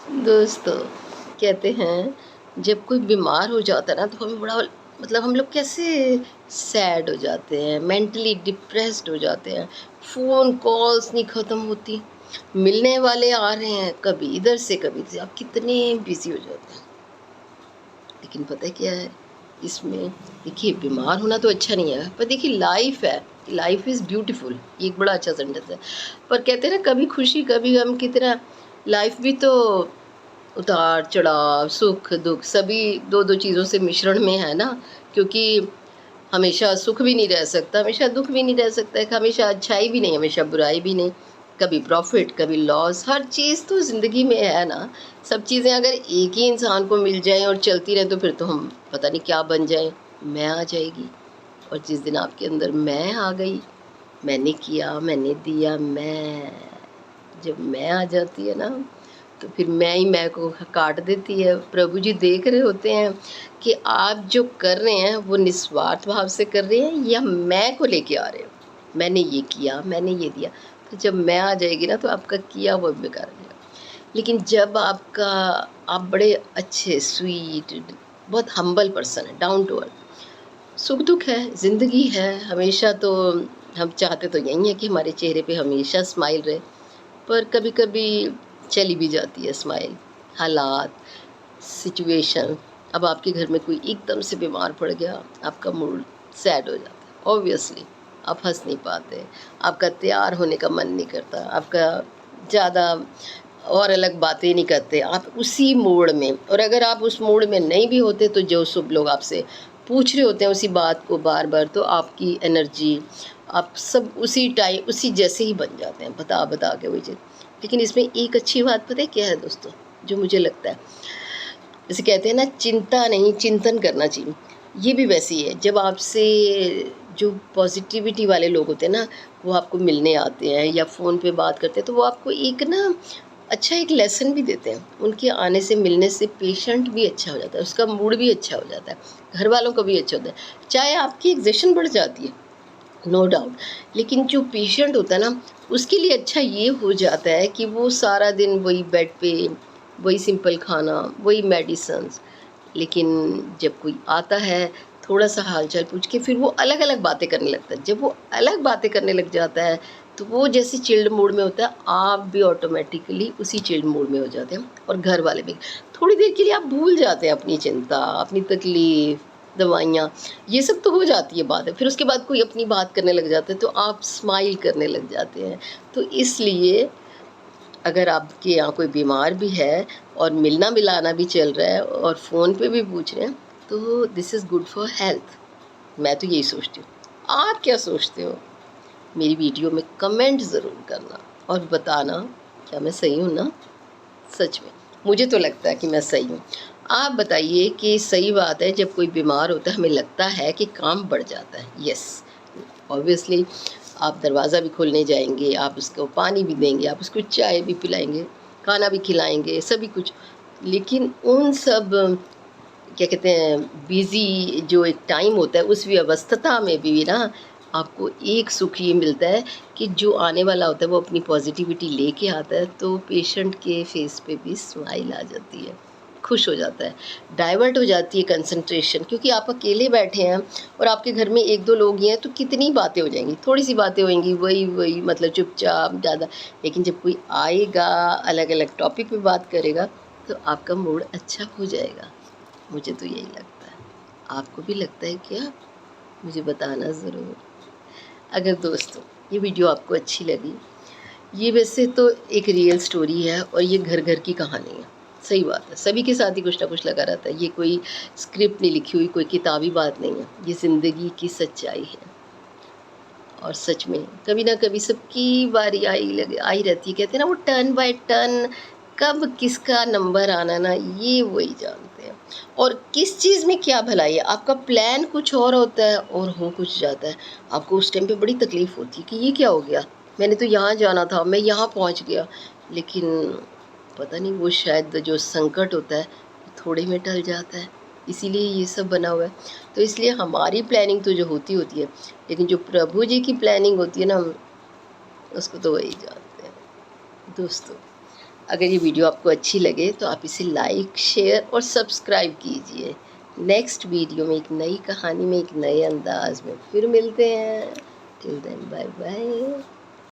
दोस्तों, कहते हैं जब कोई बीमार हो जाता है ना तो हमें बड़ा मतलब हम लोग कैसे सैड हो जाते हैं, मेंटली डिप्रेस्ड हो जाते हैं। फ़ोन कॉल्स नहीं ख़त्म होती, मिलने वाले आ रहे हैं कभी इधर से कभी से, आप कितने बिज़ी हो जाते हैं। लेकिन पता है क्या है इसमें, देखिए बीमार होना तो अच्छा नहीं है, पर देखिए लाइफ़ है, लाइफ़ इज़ ब्यूटीफुल, ये एक बड़ा अच्छा सेंटेंस है। पर कहते हैं ना कभी खुशी कभी गम की तरह लाइफ़ भी तो उतार-चढ़ाव, सुख-दुख सभी 2-2 चीज़ों से मिश्रण में है ना, क्योंकि हमेशा सुख भी नहीं रह सकता, हमेशा दुःख भी नहीं रह सकता है, हमेशा अच्छाई भी नहीं, हमेशा बुराई भी नहीं, कभी प्रॉफ़िट, कभी लॉस, हर चीज़ तो ज़िंदगी में है ना। सब चीज़ें अगर एक ही इंसान को मिल जाएँ और चलती रहें तो फिर तो हम पता नहीं क्या बन जाएँ, मैं आ जाएगी। और जिस दिन आपके अंदर मैं आ गई, मैंने किया, मैंने दिया, जब मैं आ जाती है ना तो फिर मैं को काट देती है। प्रभु जी देख रहे होते हैं कि आप जो कर रहे हैं वो निस्वार्थ भाव से कर रहे हैं या मैं को लेके आ रहे हो। मैंने ये किया, मैंने ये दिया। तो जब मैं आ जाएगी ना तो आपका किया वो बेकार हो जाएगा। लेकिन जब आप बड़े अच्छे, स्वीट, बहुत हम्बल पर्सन हैं, डाउन टू अर्थ, सुख-दुख है, ज़िंदगी है, हमेशा तो हम चाहते तो यही है कि हमारे चेहरे पे हमेशा स्माइल रहे। पर कभी-कभी चली भी जाती है स्माइल। हालात, सिचुएशन, अब आपके घर में कोई एकदम से बीमार पड़ गया, आपका मूड सैड हो जाता है। ऑब्वियसली आप हँस नहीं पाते, आपका तैयार होने का मन नहीं करता, आपका ज़्यादा और अलग बातें नहीं करते, आप उसी मूड में, और अगर आप उस मूड में नहीं भी होते तो जो सब लोग आपसे पूछ रहे होते हैं उसी बात को बार-बार, तो आपकी एनर्जी, आप सब उसी टाइम उसी जैसे ही बन जाते हैं, बता-बता के वही चीज़। लेकिन इसमें एक अच्छी बात पता है क्या है दोस्तों, जो मुझे लगता है, जैसे कहते हैं ना चिंता नहीं चिंतन करना चाहिए, ये भी वैसी है। जब आपसे जो पॉज़िटिविटी वाले लोग होते हैं ना, वो आपको मिलने आते हैं या फ़ोन पे बात करते हैं, तो वो आपको एक ना अच्छा एक लेसन भी देते हैं। उनके आने से, मिलने से पेशेंट भी अच्छा हो जाता है, उसका मूड भी अच्छा हो जाता है, घर वालों का भी अच्छा होता है। चाहे आपकी एग्ज़ैशन बढ़ जाती है, नो डाउट, लेकिन जो पेशेंट होता है ना, उसके लिए अच्छा ये हो जाता है कि वो सारा दिन वही बेड पे, वही सिंपल खाना, वही मेडिसिन्स, लेकिन जब कोई आता है, थोड़ा-सा हाल-चाल पूछ के फिर वो अलग-अलग बातें करने लगता है। जब वो अलग बातें करने लग जाता है, तो वो जैसे चिल्ड मूड में होता है, आप भी ऑटोमैटिकली उसी चिल्ड मूड में हो जाते हैं और घर वाले भी। थोड़ी देर के लिए आप भूल जाते हैं अपनी चिंता, अपनी तकलीफ़, दवाइयाँ, ये सब तो हो जाती है बात है। फिर उसके बाद कोई अपनी बात करने लग जाता है, तो आप स्माइल करने लग जाते हैं। तो इसलिए अगर आपके यहाँ कोई बीमार भी है और मिलना-मिलाना भी चल रहा है और फ़ोन पे भी पूछ रहे हैं, तो this is good for health. मैं तो यही सोचती हूँ। आप क्या सोचते हो? मेरी वीडियो में कमेंट ज़रूर करना और बताना क्या मैं सही हूँ ना? सच में, मुझे तो लगता है कि मैं सही हूँ। आप बताइए कि सही बात है जब कोई बीमार होता है हमें लगता है कि काम बढ़ जाता है। येस, ऑब्वियसली आप दरवाज़ा भी खोलने जाएँगे, आप उसको पानी भी देंगे, आप उसको चाय भी पिलाएँगे, खाना भी खिलाएँगे, सभी कुछ। लेकिन उन सब क्या कहते हैं बिज़ी जो एक टाइम होता है उस व्यस्तता में भी ना आपको एक सुख ये मिलता है कि जो आने वाला होता है वो अपनी पॉजिटिविटी लेके आता है, तो पेशेंट के फेस पे भी स्माइल आ जाती है, खुश हो जाता है, डाइवर्ट हो जाती है कंसंट्रेशन, क्योंकि आप अकेले बैठे हैं और आपके घर में 1-2 लोग ही हैं तो कितनी बातें हो जाएँगी, थोड़ी-सी बातें होएँगी, वही-वही मतलब चुपचाप ज़्यादा। लेकिन जब कोई आएगा, अलग-अलग टॉपिक पे बात करेगा, तो आपका मूड अच्छा हो जाएगा। मुझे तो यही लगता है। आपको भी लगता है क्या? मुझे बताना ज़रूर। अगर दोस्तों ये वीडियो आपको अच्छी लगी, ये वैसे तो एक रियल स्टोरी है और ये घर-घर की कहानी है। सही बात है, सभी के साथ ही कुछ ना कुछ लगा रहता है। ये कोई स्क्रिप्ट नहीं लिखी हुई, कोई किताबी बात नहीं है। ये ज़िंदगी की सच्चाई है और सच में कभी ना कभी सबकी बारी आई रहती है। कहते हैं ना वो टर्न बाय टर्न कब किसका नंबर आना ना ये वही जानते हैं। और किस चीज़ में क्या भलाई है, आपका प्लान कुछ और होता है और हो कुछ जाता है। आपको उस टाइम पे बड़ी तकलीफ़ होती है कि ये क्या हो गया? मैंने तो यहाँ जाना था, मैं यहाँ पहुँच गया। लेकिन पता नहीं वो शायद जो संकट होता है, थोड़े में टल जाता है। इसीलिए ये सब बना हुआ है। तो इसलिए हमारी प्लानिंग तो जो होती है, लेकिन जो प्रभु जी की प्लानिंग होती है ना, उसको तो वही जानते हैं। दोस्तों, अगर ये वीडियो आपको अच्छी लगे तो आप इसे लाइक, शेयर और सब्सक्राइब कीजिए। नेक्स्ट वीडियो में एक नई कहानी में एक नए अंदाज में फिर मिलते हैं। Till then bye bye.